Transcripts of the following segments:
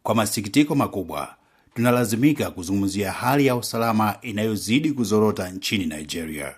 Kwa masikitiko makubwa, tunalazimika kuzungumzia hali ya usalama inayozidi kuzorota nchini Nigeria.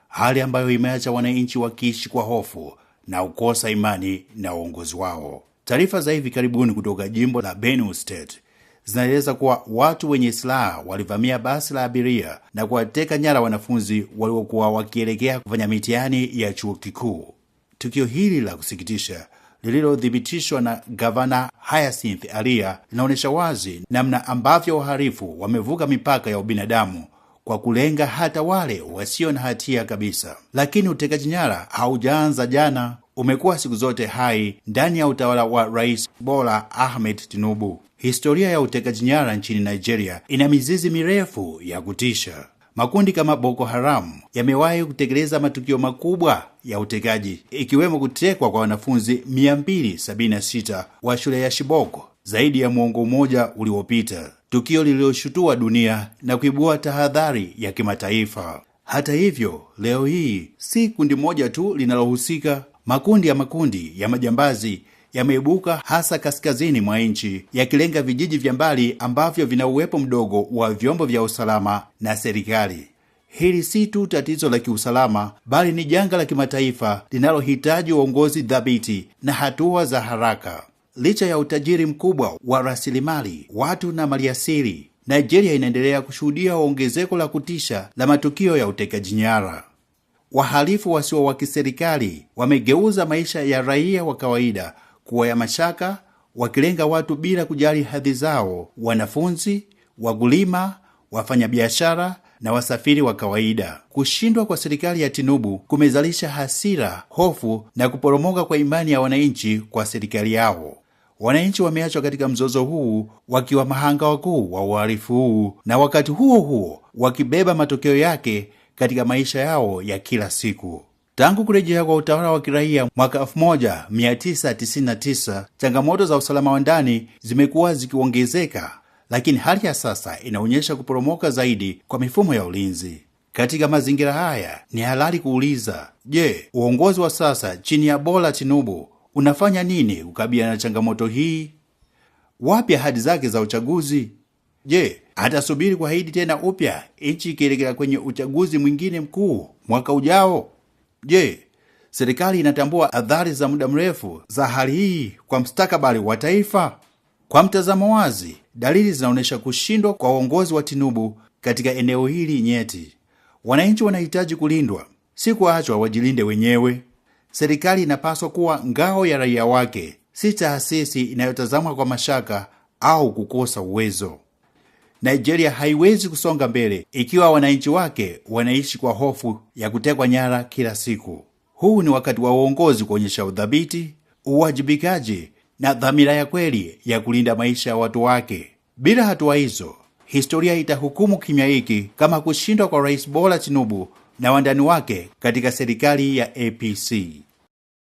Hali ambayo imeacha wananchi wakiishi kwa hofu na kukosa imani na uongozi wao. Taarifa za hivi karibuni kutoka jimbo la Benue State zinaeleza kuwa watu wenye silaha walivamia basi la abiria na kuwateka nyara wanafunzi waliokuwa wakielekea kufanya mitihani ya chuo kikuu. Tukio hili la kusikitisha lililothibitishwa na Gavana Hyacinth Alia linaonyesha wazi namna ambavyo wahalifu wamevuka mipaka ya ubinadamu kwa kulenga hata wale wasio na hatia kabisa. Lakini utekaji nyara haujaanza jana, umekuwa siku zote hai ndani ya utawala wa Rais Bola Ahmed Tinubu. Historia ya utekaji nyara nchini Nigeria ina mizizi mirefu ya kutisha. Makundi kama Boko Haram yamewahi kutekeleza matukio makubwa ya utekaji, ikiwemo kutekwa kwa wanafunzi 276 wa shule ya Chibok zaidi ya muongo mmoja uliopita, tukio lililoshutua dunia na kuibua tahadhari ya kimataifa. Hata hivyo, leo hii si kundi moja tu linalohusika. Makundi ya majambazi yameibuka hasa kaskazini mwa nchi, yakilenga vijiji vya mbali ambavyo vina uwepo mdogo wa vyombo vya usalama na serikali. Hili si tu tatizo la kiusalama, bali ni janga la kimataifa linalohitaji uongozi thabiti na hatua za haraka. Licha ya utajiri mkubwa wa rasilimali, watu na maliasili, Nigeria inaendelea kushuhudia ongezeko la kutisha la matukio ya utekaji nyara. Wahalifu wasio wa kiserikali wamegeuza maisha ya raia wa kawaida kuwa ya mashaka, wakilenga watu bila kujali hadhi zao: wanafunzi, wakulima, wafanyabiashara na wasafiri wa kawaida. Kushindwa kwa serikali ya Tinubu kumezalisha hasira, hofu na kuporomoka kwa imani ya wananchi kwa serikali yao. Wananchi wameachwa katika mzozo huu wakiwa mahanga wakuu wa uhalifu huu, na wakati huo wakibeba matokeo yake katika maisha yao ya kila siku. Tangu kurejea kwa utawala wa kiraia mwaka 1999, changamoto za usalama wa ndani zimekuwa zikiongezeka, lakini hali ya sasa inaonyesha kuporomoka zaidi kwa mifumo ya ulinzi. Katika mazingira haya, ni halali kuuliza, je, uongozi wa sasa chini ya Bola Tinubu unafanya nini kukabiliana na changamoto hii? Wapi ahadi zake za uchaguzi? Je, atasubiri kuahidi tena upya nchi ikielekea kwenye uchaguzi mwingine mkuu mwaka ujao? Je, serikali inatambua athari za muda mrefu za hali hii kwa mustakabali wa taifa? Kwa mtazamo wazi, dalili zinaonyesha kushindwa kwa uongozi wa Tinubu katika eneo hili nyeti. Wananchi wanahitaji kulindwa, si kuachwa wajilinde wenyewe. Serikali inapaswa kuwa ngao ya raia wake, si taasisi inayotazamwa kwa mashaka au kukosa uwezo. Nigeria haiwezi kusonga mbele ikiwa wananchi wake wanaishi kwa hofu ya kutekwa nyara kila siku. Huu ni wakati wa uongozi kuonyesha udhabiti, uwajibikaji na dhamira ya kweli ya kulinda maisha ya watu wake. Bila hatua hizo, historia itahukumu kimya hiki kama kushindwa kwa Rais Bola Tinubu na wandani wake katika serikali ya APC.